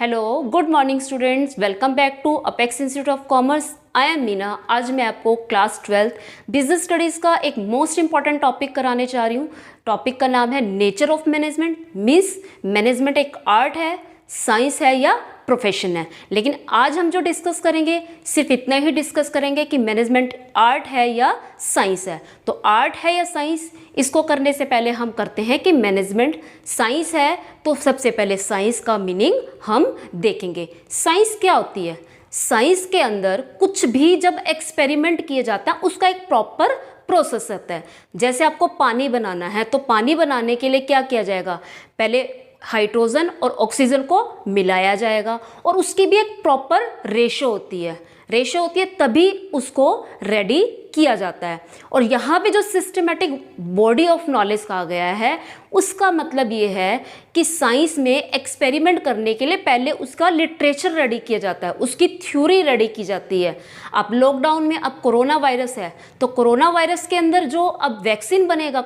Hello, good morning students, welcome back to Apex Institute of Commerce. I am Meena. आज मैं आपको class 12th business studies का एक most important topic कराने जा रही हूँ। टॉपिक का नाम है nature of management. Means management एक आर्ट है, साइंस है या प्रोफेशन है। लेकिन आज हम जो डिस्कस करेंगे सिर्फ इतना ही डिस्कस करेंगे कि मैनेजमेंट आर्ट है या साइंस है। तो आर्ट है या साइंस, इसको करने से पहले हम करते हैं कि मैनेजमेंट साइंस है, तो सबसे पहले साइंस का मीनिंग हम देखेंगे। साइंस क्या होती है? साइंस के अंदर कुछ भी जब एक्सपेरिमेंट किया जाता है उसका एक प्रॉपर प्रोसेस होता है। जैसे आपको पानी बनाना है तो पानी बनाने के लिए क्या किया जाएगा? पहले हाइड्रोजन और ऑक्सीजन को मिलाया जाएगा और उसकी भी एक प्रॉपर रेशो होती है तभी उसको रेडी किया जाता है। और यहाँ पे जो सिस्टमेटिक बॉडी ऑफ नॉलेज कहा गया है उसका मतलब ये है कि साइंस में एक्सपेरिमेंट करने के लिए पहले उसका लिटरेचर रेडी किया जाता है, उसकी थ्योरी रेडी की जाती है। अब लॉकडाउन में अब कोरोना वायरस है तो कोरोना वायरस के अंदर जो अब वैक्सीन बनेगा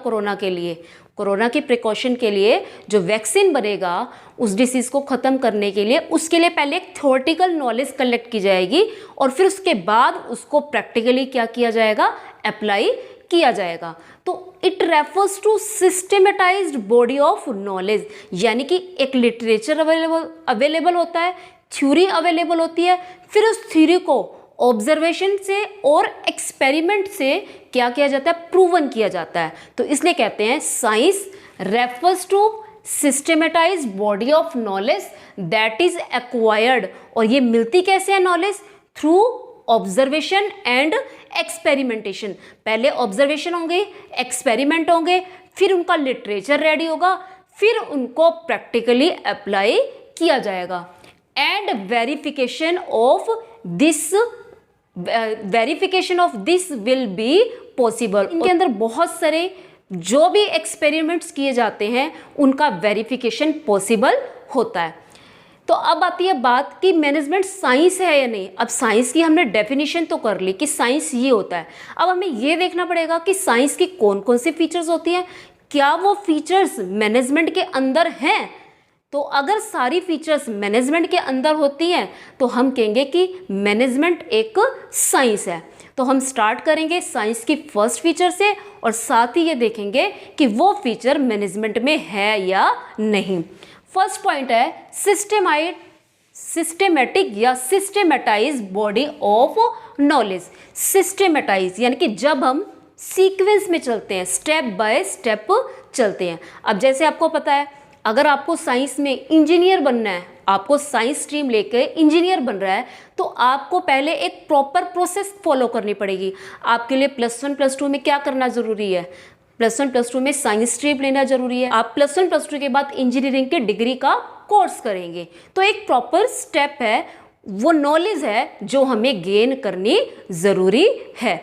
कोरोना की प्रिकॉशन के लिए जो वैक्सीन बनेगा उस डिसीज़ को ख़त्म करने के लिए, उसके लिए पहले एक थ्योरेटिकल नॉलेज कलेक्ट की जाएगी और फिर उसके बाद उसको प्रैक्टिकली क्या किया जाएगा? अप्लाई किया जाएगा। तो it refers to systematised body of knowledge, यानी कि एक लिटरेचर अवेलेबल होता है, थ्योरी अवेलेबल होती है, फिर उस थ्योरी को ऑब्जर्वेशन से और एक्सपेरिमेंट से क्या किया जाता है? प्रूवन किया जाता है। तो इसलिए कहते हैं science refers to systematise body of knowledge that is acquired. और ये मिलती कैसे है knowledge? Through observation and experimentation. पहले ऑब्जर्वेशन होंगे, एक्सपेरिमेंट होंगे, फिर उनका लिटरेचर रेडी होगा, फिर उनको प्रैक्टिकली अप्लाई किया जाएगा। And verification of this will be possible. इनके अंदर बहुत सारे जो भी एक्सपेरिमेंट्स किए जाते हैं उनका वेरिफिकेशन पॉसिबल होता है। तो अब आती है बात कि मैनेजमेंट साइंस है या नहीं। अब साइंस की हमने डेफिनेशन तो कर ली कि साइंस ये होता है। अब हमें ये देखना पड़ेगा कि साइंस की कौन कौन सी फीचर्स होती हैं, क्या वो फीचर्स मैनेजमेंट के अंदर हैं। तो अगर सारी फीचर्स मैनेजमेंट के अंदर होती हैं तो हम कहेंगे कि मैनेजमेंट एक साइंस है। तो हम स्टार्ट करेंगे साइंस की फर्स्ट फीचर से और साथ ही ये देखेंगे कि वो फीचर मैनेजमेंट में है या नहीं। फर्स्ट पॉइंट है सिस्टेमेटिक या सिस्टेमेटाइज बॉडी ऑफ नॉलेज। सिस्टेमेटाइज यानी कि जब हम सीक्वेंस में चलते हैं, स्टेप बाय स्टेप चलते हैं। अब जैसे आपको पता है अगर आपको साइंस में इंजीनियर बनना है, आपको साइंस स्ट्रीम लेकर इंजीनियर बन रहा है तो आपको पहले एक प्रॉपर प्रोसेस फॉलो करनी पड़ेगी। आपके लिए +1 +2 में क्या करना ज़रूरी है? +1 +2 में साइंस स्ट्रीम लेना जरूरी है। आप +1 +2 के बाद इंजीनियरिंग के डिग्री का कोर्स करेंगे। तो एक प्रॉपर स्टेप है, वो नॉलेज है जो हमें गेन करनी ज़रूरी है।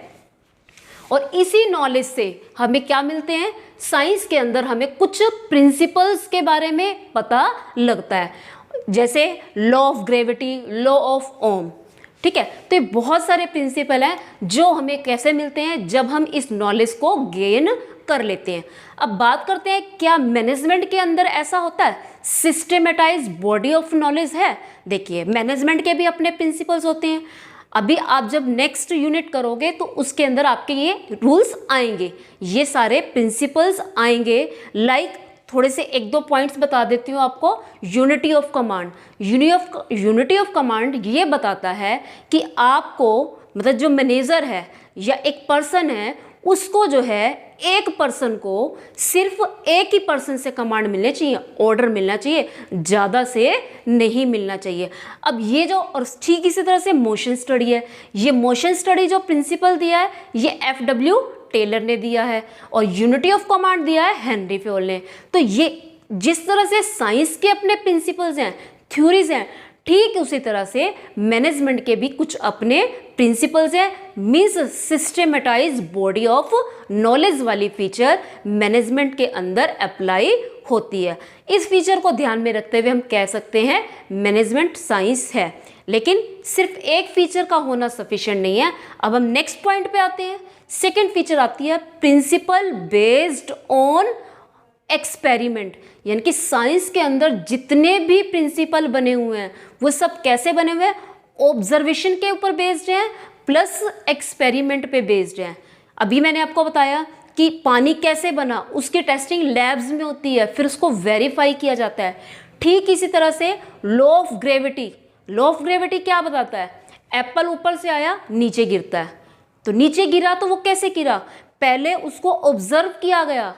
और इसी नॉलेज से हमें क्या मिलते हैं? साइंस के अंदर हमें कुछ प्रिंसिपल्स के बारे में पता लगता है, जैसे law of gravity, law of Ohm. ठीक है, तो ये बहुत सारे प्रिंसिपल हैं जो हमें कैसे मिलते हैं? जब हम इस नॉलेज को गेन कर लेते हैं। अब बात करते हैं क्या मैनेजमेंट के अंदर ऐसा होता है? सिस्टमेटाइज बॉडी ऑफ नॉलेज है। देखिए मैनेजमेंट के भी अपने प्रिंसिपल्स होते हैं। अभी आप जब नेक्स्ट यूनिट करोगे तो उसके अंदर आपके ये रूल्स आएंगे, ये सारे प्रिंसिपल्स आएंगे। लाइक थोड़े से 1-2 पॉइंट्स बता देती हूँ आपको। Unity of command, unity of command ये बताता है कि आपको मतलब जो मैनेजर है या एक पर्सन है उसको जो है एक पर्सन को सिर्फ एक ही पर्सन से कमांड मिलनी चाहिए, ऑर्डर मिलना चाहिए, ज़्यादा से नहीं मिलना चाहिए। अब ये जो और ठीक इसी तरह से मोशन स्टडी है, ये मोशन स्टडी जो प्रिंसिपल दिया है ये FW टेलर ने दिया है और यूनिटी ऑफ कमांड दिया है हेनरी फ्योल ने। तो ये जिस तरह से साइंस के अपने प्रिंसिपल्स हैं, थ्योरीज हैं, ठीक उसी तरह से मैनेजमेंट के भी कुछ अपने प्रिंसिपल्स हैं। Means systematise body of knowledge वाली फीचर मैनेजमेंट के अंदर अप्लाई होती है। इस फीचर को ध्यान में रखते हुए हम कह सकते हैं मैनेजमेंट साइंस है। लेकिन सिर्फ एक फीचर का होना सफिशिएंट नहीं है। अब हम नेक्स्ट पॉइंट पे आते हैं। सेकेंड फीचर आती है प्रिंसिपल बेस्ड ऑन एक्सपेरिमेंट, यानी कि साइंस के अंदर जितने भी प्रिंसिपल बने हुए हैं वो सब कैसे बने हुए हैं, ऑब्जर्वेशन के ऊपर बेस्ड हैं प्लस एक्सपेरिमेंट पे बेस्ड हैं। अभी मैंने आपको बताया कि पानी कैसे बना, उसकी टेस्टिंग लैब्स में होती है, फिर उसको वेरीफाई किया जाता है। ठीक इसी तरह से law of gravity, law of gravity क्या बताता है, एप्पल ऊपर से आया नीचे गिरता है, तो नीचे गिरा तो वो कैसे गिरा, पहले उसको ऑब्जर्व किया गया,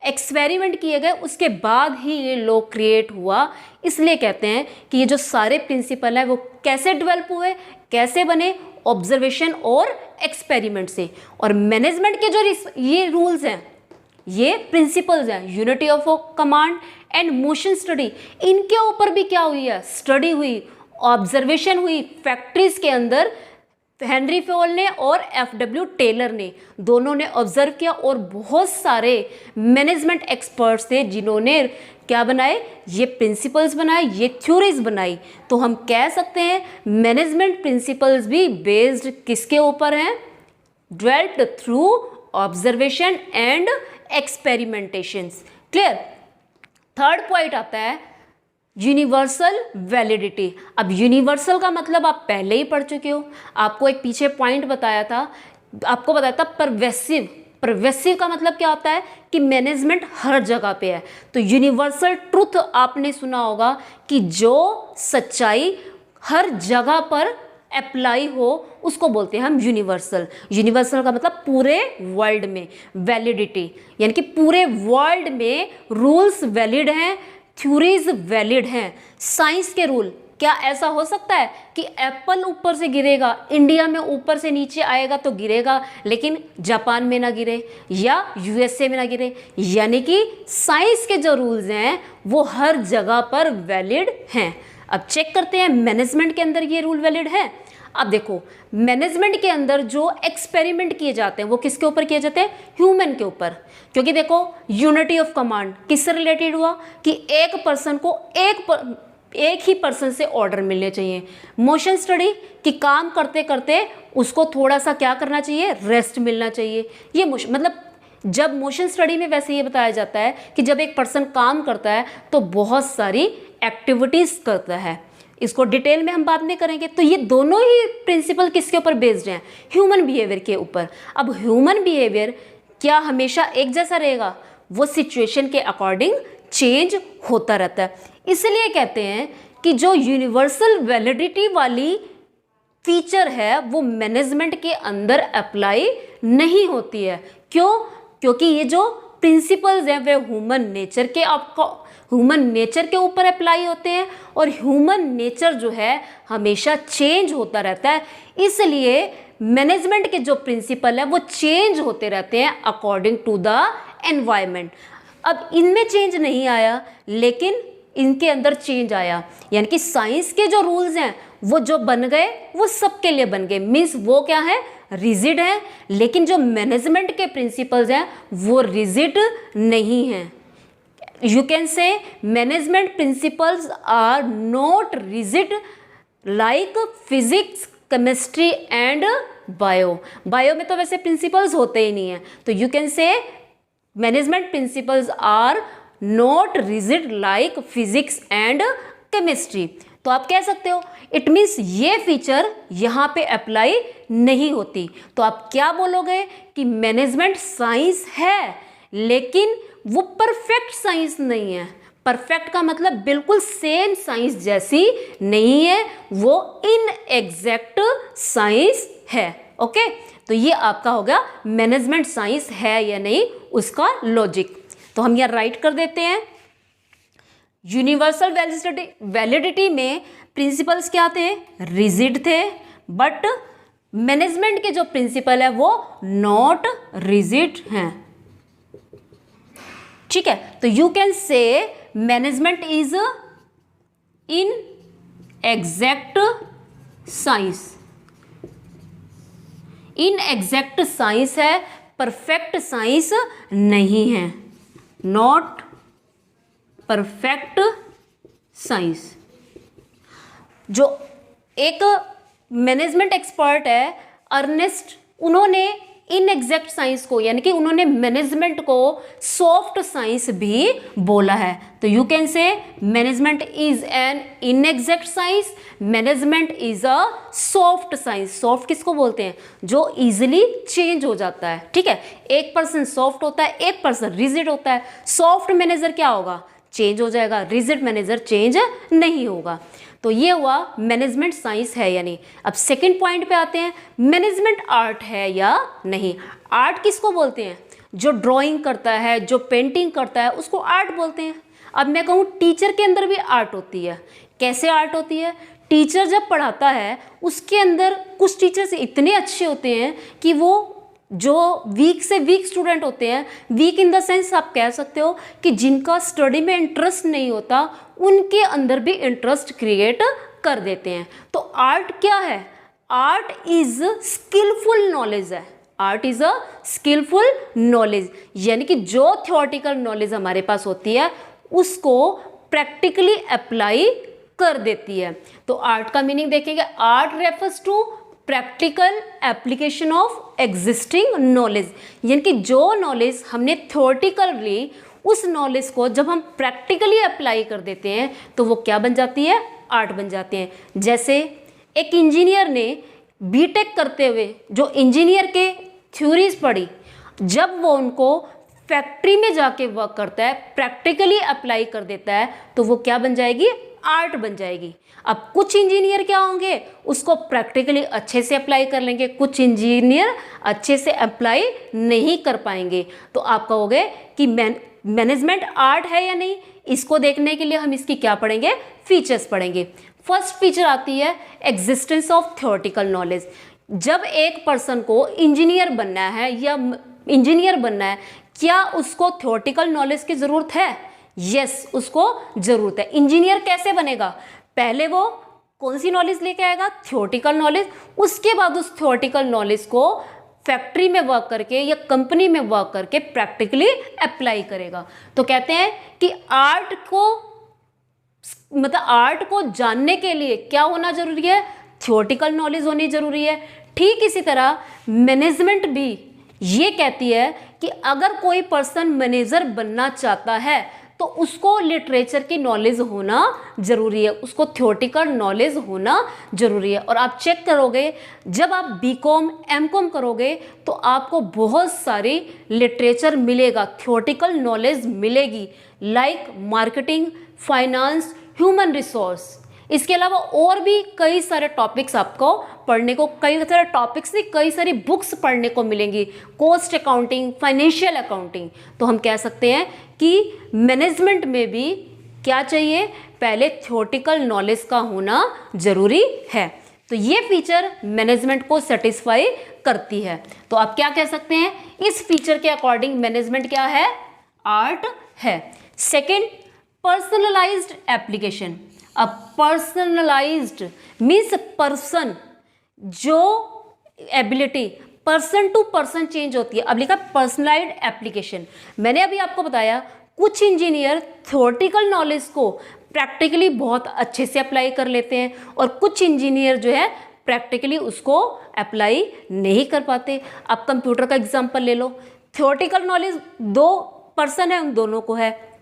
एक्सपेरिमेंट किए गए, उसके बाद ही ये लॉ क्रिएट हुआ। इसलिए कहते हैं कि ये जो सारे प्रिंसिपल है वो कैसे डेवलप हुए, कैसे बने, ऑब्जर्वेशन और एक्सपेरिमेंट से। और मैनेजमेंट के जो ये रूल्स हैं, ये प्रिंसिपल्स हैं, unity of command and motion study, इनके ऊपर भी क्या हुई है, स्टडी हुई, ऑब्जर्वेशन हुई। फैक्ट्रीज के अंदर हेनरी फॉल ने और एफडब्ल्यू टेलर ने, दोनों ने ऑब्जर्व किया और बहुत सारे मैनेजमेंट एक्सपर्ट्स थे जिन्होंने क्या बनाए, ये प्रिंसिपल्स बनाए, ये थ्योरीज बनाई। तो हम कह सकते हैं मैनेजमेंट प्रिंसिपल्स भी बेस्ड किसके ऊपर हैं, developed through observation and experimentations. Clear. Third point आता है यूनिवर्सल वैलिडिटी। अब यूनिवर्सल का मतलब आप पहले ही पढ़ चुके हो, आपको एक पीछे पॉइंट बताया था, आपको बताया था परवेसिव। परवेसिव का मतलब क्या होता है कि मैनेजमेंट हर जगह पे है। तो यूनिवर्सल ट्रुथ आपने सुना होगा कि जो सच्चाई हर जगह पर अप्लाई हो उसको बोलते हैं हम यूनिवर्सल। यूनिवर्सल का मतलब पूरे वर्ल्ड में, वैलिडिटी यानी कि पूरे वर्ल्ड में रूल्स वैलिड हैं, थ्योरीज वैलिड हैं। साइंस के रूल, क्या ऐसा हो सकता है कि एप्पल ऊपर से गिरेगा, इंडिया में ऊपर से नीचे आएगा तो गिरेगा, लेकिन जापान में ना गिरे या यूएसए में ना गिरे? यानी कि साइंस के जो रूल्स हैं वो हर जगह पर वैलिड हैं। अब चेक करते हैं मैनेजमेंट के अंदर ये रूल वैलिड है। अब देखो मैनेजमेंट के अंदर जो एक्सपेरिमेंट किए जाते हैं वो किसके ऊपर किए जाते हैं, ह्यूमन के ऊपर। क्योंकि देखो यूनिटी ऑफ कमांड किससे रिलेटेड हुआ कि एक पर्सन को एक ही पर्सन से ऑर्डर मिलने चाहिए। मोशन स्टडी कि काम करते करते उसको थोड़ा सा क्या करना चाहिए, रेस्ट मिलना चाहिए। ये मतलब जब मोशन स्टडी में वैसे ये बताया जाता है कि जब एक पर्सन काम करता है तो बहुत सारी एक्टिविटीज करता है। इसको डिटेल में हम बात नहीं करेंगे। तो ये दोनों ही प्रिंसिपल किसके ऊपर बेस्ड हैं, ह्यूमन बिहेवियर के ऊपर। अब ह्यूमन बिहेवियर क्या हमेशा एक जैसा रहेगा, वो सिचुएशन के अकॉर्डिंग चेंज होता रहता है। इसलिए कहते हैं कि जो यूनिवर्सल वैलिडिटी वाली फीचर है वो मैनेजमेंट के अंदर अप्लाई नहीं होती है। क्यों? क्योंकि ये जो प्रिंसिपल्स हैं वे ह्यूमन नेचर के ऊपर अप्लाई होते हैं और ह्यूमन नेचर जो है हमेशा चेंज होता रहता है। इसलिए मैनेजमेंट के जो प्रिंसिपल है वो चेंज होते रहते हैं अकॉर्डिंग टू द एनवायरनमेंट। अब इनमें चेंज नहीं आया लेकिन इनके अंदर चेंज आया, यानी कि साइंस के जो रूल्स हैं वो जो बन गए वो सबके लिए बन गए। मीन्स वो क्या है, रिजिड है। लेकिन जो मैनेजमेंट के प्रिंसिपल्स हैं वो रिजिड नहीं हैं। You can say management principles are not rigid like physics, chemistry and bio. Bio में तो वैसे principles होते ही नहीं हैं। तो you can say management principles are not rigid like physics and chemistry. तो आप कह सकते हो इट मीन्स ये फीचर यहाँ पे अप्लाई नहीं होती। तो आप क्या बोलोगे कि मैनेजमेंट साइंस है लेकिन वो परफेक्ट साइंस नहीं है। परफेक्ट का मतलब बिल्कुल सेम साइंस जैसी नहीं है, वो इनएग्जैक्ट साइंस है। ओके, तो ये आपका होगा मैनेजमेंट साइंस है या नहीं उसका लॉजिक। तो हम यहाँ राइट कर देते हैं। यूनिवर्सल वैलिडिटी में प्रिंसिपल्स क्या थे, रिजिड थे, बट मैनेजमेंट के जो प्रिंसिपल है वो नॉट रिजिड हैं। ठीक है, तो you can say management is in exact science. In exact science है, परफेक्ट साइंस नहीं है, नॉट परफेक्ट साइंस। जो एक मैनेजमेंट एक्सपर्ट है अर्नेस्ट, उन्होंने इनएग्जैक्ट साइंस को यानी कि उन्होंने मैनेजमेंट को सॉफ्ट साइंस भी बोला है। तो you can say management is an inexact science, management is a soft science. Soft किसको बोलते हैं? जो इजीली चेंज हो जाता है, ठीक है। एक पर्सन सॉफ्ट होता है, एक पर्सन रिजिड होता है। सॉफ्ट मैनेजर क्या होगा? चेंज हो जाएगा, रिजिड मैनेजर चेंज नहीं होगा। तो ये हुआ मैनेजमेंट साइंस है या नहीं। अब सेकंड पॉइंट पे आते हैं, मैनेजमेंट आर्ट है या नहीं। आर्ट किसको बोलते हैं? जो ड्राइंग करता है, जो पेंटिंग करता है, उसको आर्ट बोलते हैं। अब मैं कहूँ टीचर के अंदर भी आर्ट होती है। कैसे आर्ट होती है? टीचर जब पढ़ाता है उसके अंदर कुछ टीचर्स इतने अच्छे होते हैं कि वो जो वीक से वीक स्टूडेंट होते हैं, वीक इन द सेंस आप कह सकते हो कि जिनका स्टडी में इंटरेस्ट नहीं होता, उनके अंदर भी इंटरेस्ट क्रिएट कर देते हैं। तो आर्ट क्या है? आर्ट इज स्किलफुल नॉलेज है। Art is a skilful knowledge, यानी कि जो थ्योरेटिकल नॉलेज हमारे पास होती है उसको प्रैक्टिकली अप्लाई कर देती है। तो आर्ट का मीनिंग देखेंगे, art refers to practical application of existing knowledge, यानी कि जो नॉलेज हमने थ्योरेटिकल ली, उस नॉलेज को जब हम प्रैक्टिकली अप्लाई कर देते हैं तो वो क्या बन जाती है? आर्ट बन जाते हैं। जैसे एक इंजीनियर ने बीटेक करते हुए जो इंजीनियर के थ्योरीज पढ़ी, जब वो उनको फैक्ट्री में जाके वर्क करता है, प्रैक्टिकली अप्लाई कर देता है, तो वो क्या बन जाएगी? आर्ट बन जाएगी। अब कुछ इंजीनियर क्या होंगे? उसको प्रैक्टिकली अच्छे से अप्लाई कर लेंगे, कुछ इंजीनियर अच्छे से अप्लाई नहीं कर पाएंगे। तो आप कहोगे कि मैनेजमेंट आर्ट है या नहीं? इसको देखने के लिए हम इसकी क्या पढ़ेंगे? फीचर्स पढ़ेंगे। फर्स्ट फीचर आती है एग्जिस्टेंस ऑफ थ्योरेटिकल नॉलेज। जब एक पर्सन को इंजीनियर बनना है या इंजीनियर बनना है, क्या उसको थ्योरेटिकल नॉलेज की जरूरत है? यस, उसको जरूरत है। इंजीनियर कैसे बनेगा? पहले वो कौन सी नॉलेज लेके आएगा? Theoretical knowledge. उसके बाद उस थ्योरेटिकल नॉलेज को फैक्ट्री में वर्क करके या कंपनी में वर्क करके प्रैक्टिकली अप्लाई करेगा। तो कहते हैं कि आर्ट को जानने के लिए क्या होना जरूरी है? थ्योरेटिकल नॉलेज होनी जरूरी है। ठीक इसी तरह मैनेजमेंट भी ये कहती है कि अगर कोई पर्सन मैनेजर बनना चाहता है तो उसको लिटरेचर की नॉलेज होना जरूरी है, उसको थ्योरेटिकल नॉलेज होना जरूरी है। और आप चेक करोगे, जब आप बीकॉम एमकॉम करोगे तो आपको बहुत सारी लिटरेचर मिलेगा, थ्योरेटिकल नॉलेज मिलेगी, like marketing, finance, human resource. इसके अलावा और भी कई सारे टॉपिक्स आपको पढ़ने को, कई सारे टॉपिक्स नहीं, कई सारी बुक्स पढ़ने को मिलेंगी, कॉस्ट अकाउंटिंग, फाइनेंशियल अकाउंटिंग। तो हम कह सकते हैं कि मैनेजमेंट में भी क्या चाहिए? पहले थ्योरेटिकल नॉलेज का होना जरूरी है। तो ये फीचर मैनेजमेंट को सेटिस्फाई करती है। तो आप क्या कह सकते हैं? इस फीचर के अकॉर्डिंग मैनेजमेंट क्या है? आर्ट है। Second, personalised application. अब पर्सनलाइज्ड मीन्स पर्सन, जो ability person to person change होती है। अब लिखा पर्सनलाइज्ड एप्लीकेशन। मैंने अभी आपको बताया कुछ इंजीनियर थ्योरेटिकल नॉलेज को प्रैक्टिकली बहुत अच्छे से अप्लाई कर लेते हैं और कुछ इंजीनियर जो है प्रैक्टिकली उसको अप्लाई नहीं कर पाते। अब कंप्यूटर का एग्जांपल ले लो, थ्योरेटिकल नॉलेज दो पर्सन है, उन दोनों को है,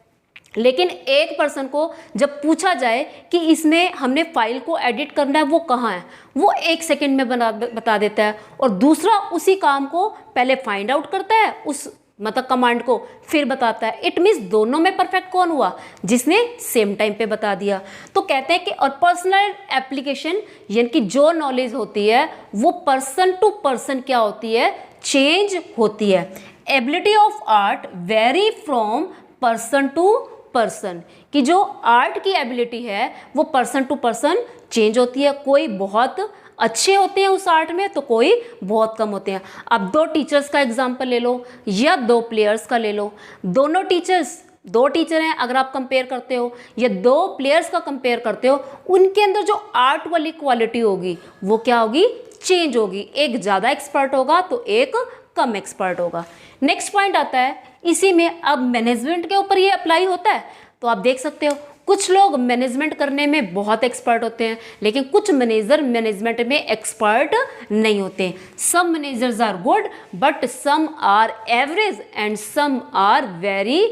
लेकिन एक पर्सन को जब पूछा जाए कि इसमें हमने फाइल को एडिट करना है, वो कहाँ है, वो 1 सेकंड में बता देता है, और दूसरा उसी काम को पहले फाइंड आउट करता है, उस मतलब कमांड को फिर बताता है। इट मीन्स दोनों में परफेक्ट कौन हुआ? जिसने सेम टाइम पे बता दिया। तो कहते हैं कि और पर्सनल एप्लीकेशन यानी कि जो नॉलेज होती है वो पर्सन टू पर्सन क्या होती है? चेंज होती है। Ability of art vary from person to person, कि जो आर्ट की एबिलिटी है वो पर्सन टू पर्सन चेंज होती है। कोई बहुत अच्छे होते हैं उस आर्ट में तो कोई बहुत कम होते हैं। अब 2 टीचर्स का एग्जांपल ले लो या 2 प्लेयर्स का ले लो। दोनों टीचर्स, 2 टीचर हैं, अगर आप कंपेयर करते हो या 2 प्लेयर्स का कंपेयर करते हो, उनके अंदर जो आर्ट वाली क्वालिटी होगी वो क्या होगी? चेंज होगी। एक ज़्यादा एक्सपर्ट होगा तो एक कम एक्सपर्ट होगा। नेक्स्ट पॉइंट आता है इसी में, अब मैनेजमेंट के ऊपर ये अप्लाई होता है। तो आप देख सकते हो कुछ लोग मैनेजमेंट करने में बहुत एक्सपर्ट होते हैं, लेकिन कुछ मैनेजर मैनेजमेंट में एक्सपर्ट नहीं होते। Some managers are good but some are average and some are very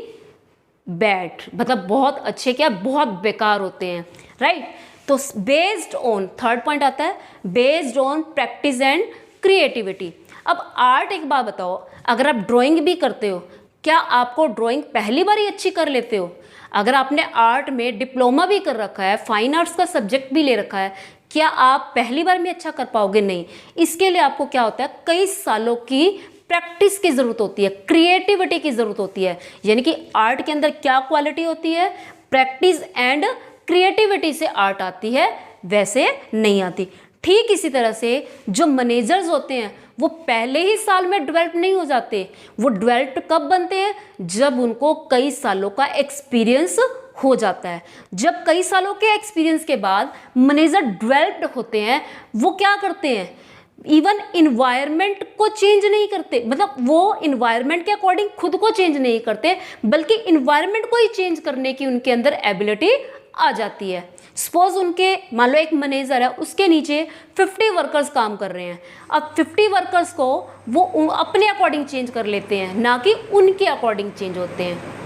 bad, मतलब बहुत अच्छे क्या बहुत बेकार होते हैं, राइट। तो बेस्ड ऑन, थर्ड पॉइंट आता है based on practice and creativity. अब आर्ट, एक बात बताओ, अगर आप ड्राइंग भी करते हो, क्या आपको ड्राइंग पहली बार ही अच्छी कर लेते हो? अगर आपने आर्ट में डिप्लोमा भी कर रखा है, फाइन आर्ट्स का सब्जेक्ट भी ले रखा है, क्या आप पहली बार में अच्छा कर पाओगे? नहीं। इसके लिए आपको क्या होता है, कई सालों की प्रैक्टिस की ज़रूरत होती है, क्रिएटिविटी की ज़रूरत होती है। यानी कि आर्ट के अंदर क्या क्वालिटी होती है, प्रैक्टिस एंड क्रिएटिविटी से आर्ट आती है, वैसे नहीं आती। ठीक इसी तरह से जो मैनेजर्स होते हैं वो पहले ही साल में डेवलप नहीं हो जाते, वो डेवलप कब बनते हैं, जब उनको कई सालों का एक्सपीरियंस हो जाता है। जब कई सालों के एक्सपीरियंस के बाद मैनेजर डेवलप्ड होते हैं, वो क्या करते हैं, इवन इन्वायरमेंट को चेंज नहीं करते, मतलब वो इन्वायरमेंट के अकॉर्डिंग खुद को चेंज नहीं करते, बल्कि इन्वायरमेंट को ही चेंज करने की उनके अंदर एबिलिटी आ जाती है। सपोज उनके, मान लो एक मैनेजर है, उसके नीचे 50 वर्कर्स काम कर रहे हैं। अब 50 वर्कर्स को वो अपने अकॉर्डिंग चेंज कर लेते हैं, ना कि उनके अकॉर्डिंग चेंज होते हैं।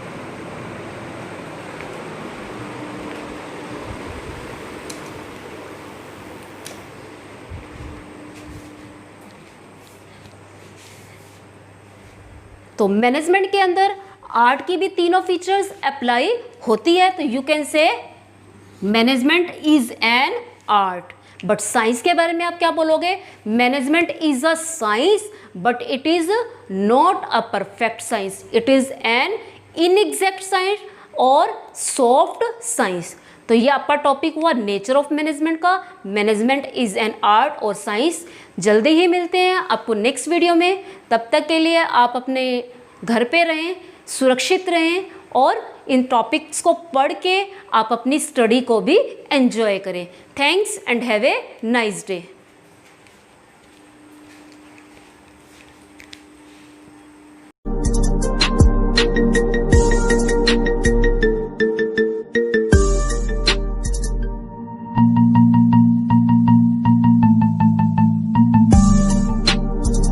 तो मैनेजमेंट के अंदर आर्ट की भी तीनों फीचर्स अप्लाई होती है। तो you can say management is an art. But science के बारे में आप क्या बोलोगे, management is a science but it is not a perfect science, it is an inexact science और सॉफ्ट साइंस। तो ये आपका टॉपिक हुआ नेचर ऑफ मैनेजमेंट का, मैनेजमेंट इज एन आर्ट और साइंस। जल्दी ही मिलते हैं आपको नेक्स्ट वीडियो में। तब तक के लिए आप अपने घर पे रहें, सुरक्षित रहें और इन टॉपिक्स को पढ़ के आप अपनी स्टडी को भी एंजॉय करें। Thanks and have a nice day.